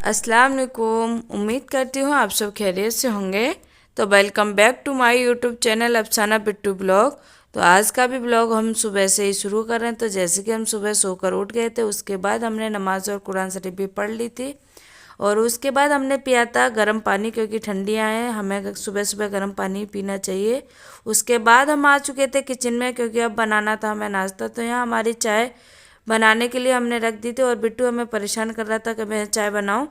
अस्सलाम वालेकुम। उम्मीद करती हूँ आप सब खैरियत से होंगे। तो welcome back to my YouTube channel Afsana Bittu blog. तो आज का भी ब्लॉग हम सुबह से ही शुरू कर रहे हैं। तो जैसे कि हम सुबह सोकर उठ गए थे, उसके बाद हमने नमाज और कुरान शरीफ भी पढ़ ली थी और उसके बाद हमने पिया था गर्म पानी, क्योंकि ठंडियाँ हैं, हमें सुबह सुबह गर्म पानी पीना चाहिए। उसके बाद हम आ चुके थे किचन में, क्योंकि अब बनाना था हमें नाश्ता। तो यहाँ हमारी चाय बनाने के लिए हमने रख दी थी और बिट्टू हमें परेशान कर रहा था कि मैं चाय बनाऊं।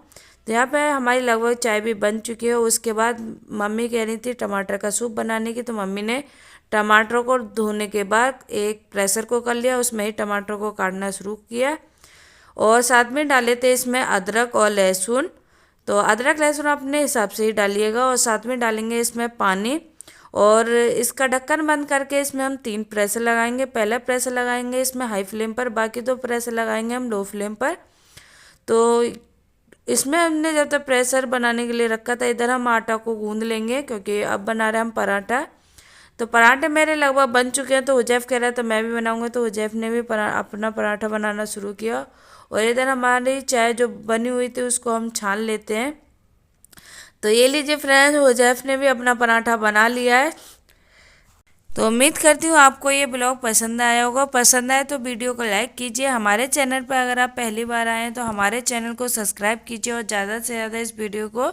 तो यहाँ पे हमारी लगभग चाय भी बन चुकी है। उसके बाद मम्मी कह रही थी टमाटर का सूप बनाने की, तो मम्मी ने टमाटरों को धोने के बाद एक प्रेशर कुकर लिया, उसमें ही टमाटर को काटना शुरू किया और साथ में डाले थे इसमें अदरक और लहसुन। तो अदरक लहसुन अपने हिसाब से ही डालिएगा और साथ में डालेंगे इसमें पानी और इसका ढक्कन बंद करके इसमें हम 3 प्रेशर लगाएंगे। पहला प्रेशर लगाएंगे इसमें हाई फ्लेम पर, बाकी 2 प्रेशर लगाएंगे हम लो फ्लेम पर। तो इसमें हमने जब तक प्रेशर बनाने के लिए रखा था, इधर हम आटा को गूंद लेंगे, क्योंकि अब बना रहे हम पराठा। तो पराठे मेरे लगभग बन चुके हैं। तो हुजैफ कह रहा था मैं भी बनाऊंगा, तो हुजैफ ने भी अपना पराठा बनाना शुरू किया और इधर हमारी चाय जो बनी हुई थी उसको हम छान लेते हैं। तो ये लीजिए फ्रेंड्स, हुजैफ ने भी अपना पराठा बना लिया है। तो उम्मीद करती हूँ आपको ये ब्लॉग पसंद आया होगा। पसंद आए तो वीडियो को लाइक कीजिए। हमारे चैनल पर अगर आप पहली बार आए हैं तो हमारे चैनल को सब्सक्राइब कीजिए और ज़्यादा से ज़्यादा इस वीडियो को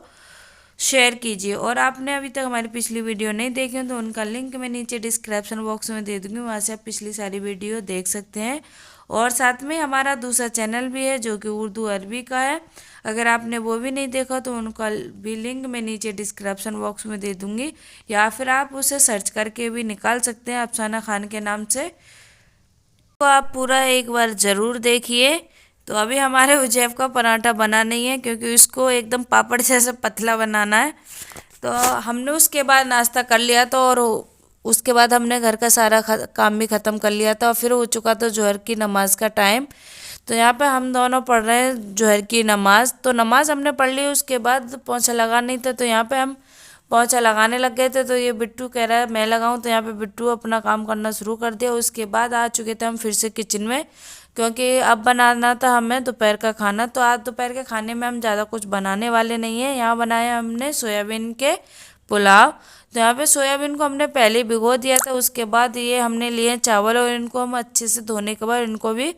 शेयर कीजिए। और आपने अभी तक हमारी पिछली वीडियो नहीं देखी हो तो उनका लिंक मैं नीचे डिस्क्रिप्शन बॉक्स में दे दूँगी, वहाँ से आप पिछली सारी वीडियो देख सकते हैं। और साथ में हमारा दूसरा चैनल भी है जो कि उर्दू अरबी का है, अगर आपने वो भी नहीं देखा तो उनका भी लिंक मैं नीचे डिस्क्रिप्शन बॉक्स में दे दूँगी, या फिर आप उसे सर्च करके भी निकाल सकते हैं अफसाना खान के नाम से। तो आप पूरा एक बार ज़रूर देखिए। तो अभी हमारे उजैफ का पराठा बना नहीं है, क्योंकि उसको एकदम पापड़ जैसा पतला बनाना है। तो हमने उसके बाद नाश्ता कर लिया था और उसके बाद हमने घर का सारा काम भी ख़त्म कर लिया था और फिर हो चुका था जोहर की नमाज़ का टाइम। तो यहाँ पे हम दोनों पढ़ रहे हैं जोहर की नमाज़। तो नमाज़ हमने पढ़ ली, उसके बाद पोंछा लगा नहीं था, तो यहाँ पे हम पोंछा लगाने लग गए थे। तो ये बिट्टू कह रहा है मैं लगाऊं, तो यहाँ पे बिट्टू अपना काम करना शुरू कर दिया। उसके बाद आ चुके थे हम फिर से किचन में, क्योंकि अब बनाना था हमें दोपहर का खाना। तो आज दोपहर के खाने में हम ज़्यादा कुछ बनाने वाले नहीं हैं। यहाँ बनाया हमने सोयाबीन के पुलाव। तो यहाँ पे सोयाबीन को हमने पहले भिगो दिया था, उसके बाद ये हमने लिए चावल और इनको हम अच्छे से धोने के बाद इनको भी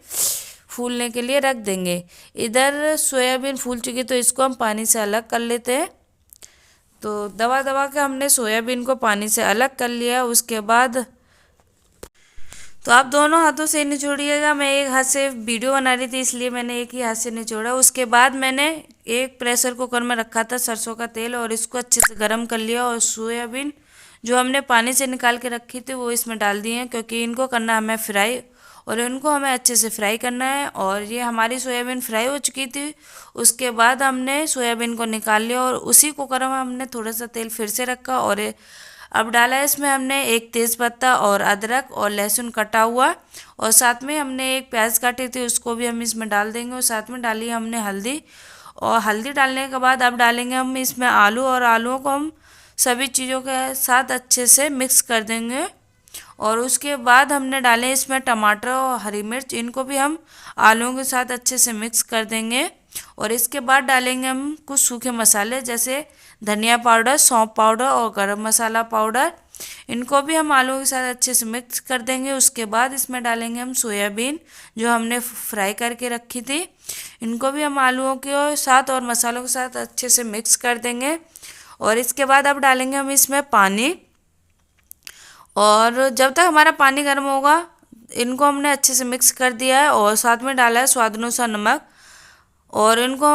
फूलने के लिए रख देंगे। इधर सोयाबीन फूल चुकी तो इसको हम पानी से अलग कर लेते हैं। तो दबा दबा के हमने सोयाबीन को पानी से अलग कर लिया। उसके बाद तो आप दोनों हाथों से निचोड़िएगा। मैं एक हाथ से वीडियो बना रही थी इसलिए मैंने एक ही हाथ से निचोड़ा। उसके बाद मैंने एक प्रेशर कुकर में रखा था सरसों का तेल और इसको अच्छे से गर्म कर लिया और सोयाबीन जो हमने पानी से निकाल के रखी थी वो इसमें डाल दी हैं, क्योंकि इनको करना हमें फ्राई और इनको हमें अच्छे से फ्राई करना है। और ये हमारी सोयाबीन फ्राई हो चुकी थी। उसके बाद हमने सोयाबीन को निकाल लिया और उसी कुकर में हमने थोड़ा सा तेल फिर से रखा और अब डाला है इसमें हमने एक तेज़पत्ता और अदरक और लहसुन कटा हुआ और साथ में हमने एक प्याज काटी थी उसको भी हम इसमें डाल देंगे। और साथ में डाली हमने हल्दी और हल्दी डालने के बाद अब डालेंगे हम इसमें आलू और आलूओं को हम सभी चीज़ों के साथ अच्छे से मिक्स कर देंगे। और उसके बाद हमने डाले इसमें टमाटर और हरी मिर्च, इनको भी हम आलूओं के साथ अच्छे से मिक्स कर देंगे। और इसके बाद डालेंगे हम कुछ सूखे मसाले जैसे धनिया पाउडर, सौंफ पाउडर और गरम मसाला पाउडर, इनको भी हम आलूओं के साथ अच्छे से मिक्स कर देंगे। उसके बाद इसमें डालेंगे हम सोयाबीन जो हमने फ्राई करके रखी थी, इनको भी हम आलूओं के साथ और मसालों के साथ अच्छे से मिक्स कर देंगे। और इसके बाद अब डालेंगे हम इसमें पानी और जब तक हमारा पानी गर्म होगा इनको हमने अच्छे से मिक्स कर दिया है और साथ में डाला है स्वाद अनुसार नमक। और इनको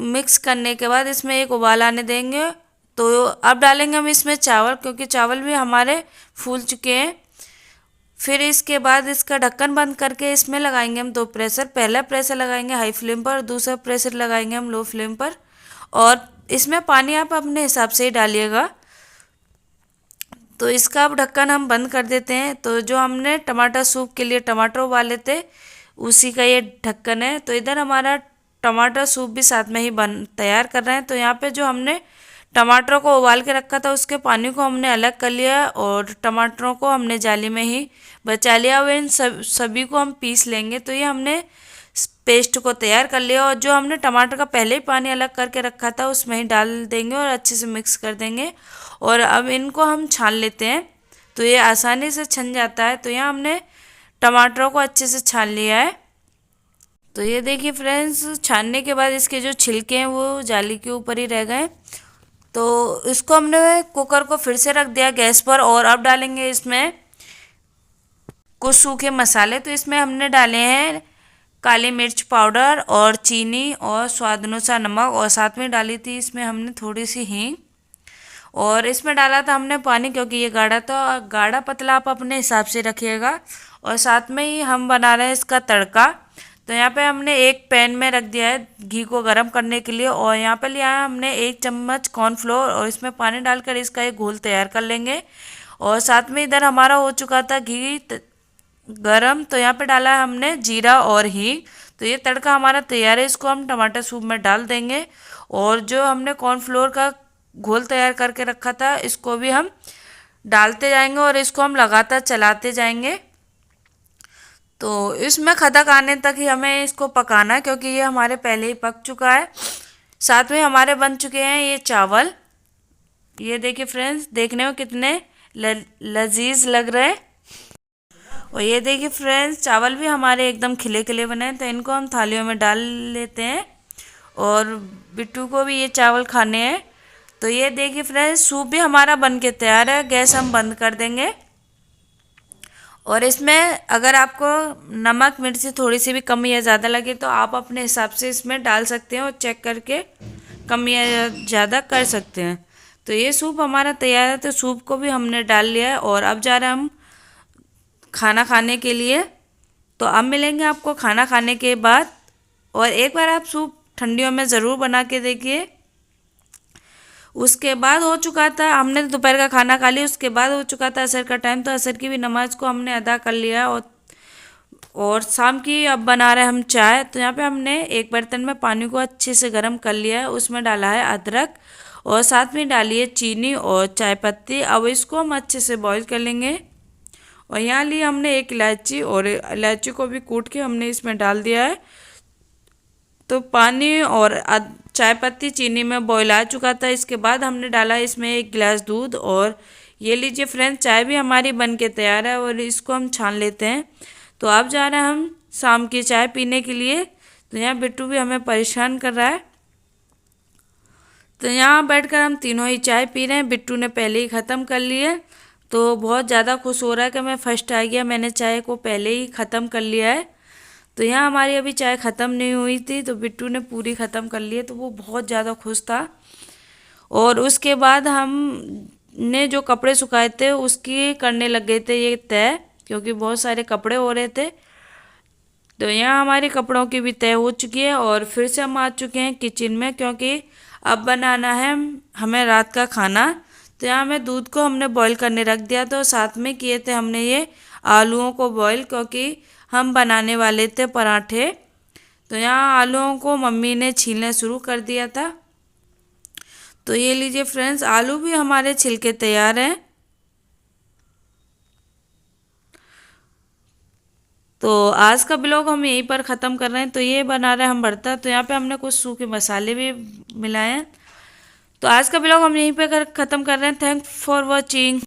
मिक्स करने के बाद इसमें एक उबाल आने देंगे। तो अब डालेंगे हम इसमें चावल, क्योंकि चावल भी हमारे फूल चुके हैं। फिर इसके बाद इसका ढक्कन बंद करके इसमें लगाएंगे हम 2 प्रेशर। पहला प्रेशर लगाएंगे हाई फ्लेम पर और दूसरा प्रेशर लगाएंगे हम लो फ्लेम पर। और इसमें पानी आप अपने हिसाब से ही डालिएगा। तो इसका अब ढक्कन हम बंद कर देते हैं। तो जो हमने टमाटर सूप के लिए टमाटर उबाले थे उसी का ये ढक्कन है। तो इधर हमारा टमाटर सूप भी साथ में ही तैयार कर रहे हैं। तो यहाँ पे जो हमने टमाटरों को उबाल के रखा था उसके पानी को हमने अलग कर लिया और टमाटरों को हमने जाली में ही बचा लिया। अब इन सभी को हम पीस लेंगे। तो ये हमने पेस्ट को तैयार कर लिया और जो हमने टमाटर का पहले ही पानी अलग करके रखा था उसमें ही डाल देंगे और अच्छे से मिक्स कर देंगे। और अब इनको हम छान लेते हैं, तो ये आसानी से छन जाता है। तो यहाँ हमने टमाटरों को अच्छे से छान लिया है। तो ये देखिए फ्रेंड्स, छानने के बाद इसके जो छिलके हैं वो जाली के ऊपर ही रह गए। तो इसको हमने कुकर को फिर से रख दिया गैस पर और अब डालेंगे इसमें कुछ सूखे मसाले। तो इसमें हमने डाले हैं काली मिर्च पाउडर और चीनी और स्वाद अनुसार नमक, और साथ में डाली थी इसमें हमने थोड़ी सी हींग, और इसमें डाला था हमने पानी क्योंकि ये गाढ़ा था। गाढ़ा पतला आप अपने हिसाब से रखिएगा। और साथ में ही हम बना रहे हैं इसका तड़का। तो यहाँ पे हमने एक पैन में रख दिया है घी को गर्म करने के लिए, और यहाँ पे लिया है हमने 1 चम्मच कॉर्नफ्लोर और इसमें पानी डालकर इसका एक घोल तैयार कर लेंगे। और साथ में इधर हमारा हो चुका था घी गरम, तो यहाँ पे डाला है हमने जीरा और हींग। तो ये तड़का हमारा तैयार है, इसको हम टमाटर सूप में डाल देंगे। और जो हमने कॉर्नफ्लोर का घोल तैयार करके रखा था इसको भी हम डालते जाएंगे और इसको हम लगातार चलाते जाएंगे। तो इसमें खदक आने तक ही हमें इसको पकाना है क्योंकि ये हमारे पहले ही पक चुका है। साथ में हमारे बन चुके हैं ये चावल। ये देखिए फ्रेंड्स, देखने में कितने लजीज लग रहे हैं। और ये देखिए फ्रेंड्स, चावल भी हमारे एकदम खिले खिले बने हैं। तो इनको हम थालियों में डाल लेते हैं और बिट्टू को भी ये चावल खाने हैं। तो ये देखिए फ्रेंड्स, सूप भी हमारा बन के तैयार है। गैस हम बंद कर देंगे। और इसमें अगर आपको नमक मिर्ची थोड़ी सी भी कम या ज़्यादा लगे तो आप अपने हिसाब से इसमें डाल सकते हैं और चेक करके कम या ज़्यादा कर सकते हैं। तो ये सूप हमारा तैयार है। तो सूप को भी हमने डाल लिया है और अब जा रहे हैं हम खाना खाने के लिए। तो अब मिलेंगे आपको खाना खाने के बाद। और एक बार आप सूप ठंडियों में ज़रूर बना के देखिए। उसके बाद हो चुका था, हमने दोपहर का खाना खा लिया, उसके बाद हो चुका था असर का टाइम। तो असर की भी नमाज को हमने अदा कर लिया। और शाम की अब बना रहे हम चाय। तो यहाँ पे हमने एक बर्तन में पानी को अच्छे से गर्म कर लिया है, उसमें डाला है अदरक और साथ में डाली है चीनी और चाय पत्ती। अब इसको हम अच्छे से बॉईल कर लेंगे। और यहाँ लिए हमने एक इलायची, और इलायची को भी कूट के हमने इसमें डाल दिया है। तो पानी और चाय पत्ती चीनी में बॉईल आ चुका था। इसके बाद हमने डाला इसमें 1 गिलास दूध। और ये लीजिए फ्रेंड्स, चाय भी हमारी बन के तैयार है और इसको हम छान लेते हैं। तो अब जा रहे हैं हम शाम की चाय पीने के लिए। तो यहाँ बिट्टू भी हमें परेशान कर रहा है। तो यहाँ बैठकर हम तीनों ही चाय पी रहे हैं। बिट्टू ने पहले ही ख़त्म कर ली है, तो बहुत ज़्यादा खुश हो रहा है कि मैं फर्स्ट आ गया, मैंने चाय को पहले ही ख़त्म कर लिया है। तो यहाँ हमारी अभी चाय ख़त्म नहीं हुई थी, तो बिट्टू ने पूरी ख़त्म कर ली है, तो वो बहुत ज़्यादा खुश था। और उसके बाद हम ने जो कपड़े सुखाए थे उसकी करने लग गए थे ये तय, क्योंकि बहुत सारे कपड़े हो रहे थे। तो यहाँ हमारे कपड़ों की भी तय हो चुकी है और फिर से हम आ चुके हैं किचन में, क्योंकि अब बनाना है हमें रात का खाना। तो यहाँ हमें दूध को हमने बॉईल करने रख दिया। तो साथ में किए थे हमने ये आलूओं को बॉईल, क्योंकि हम बनाने वाले थे पराठे। तो यहाँ आलूओं को मम्मी ने छीलना शुरू कर दिया था। तो ये लीजिए फ्रेंड्स, आलू भी हमारे छिलके तैयार हैं। तो आज का ब्लॉग हम यहीं पर ख़त्म कर रहे हैं। तो ये बना रहे हैं हम भरता। तो यहाँ पे हमने कुछ सूखे मसाले भी मिलाए हैं। तो आज का ब्लॉग हम यहीं पर ख़त्म कर रहे हैं। Thank for watching.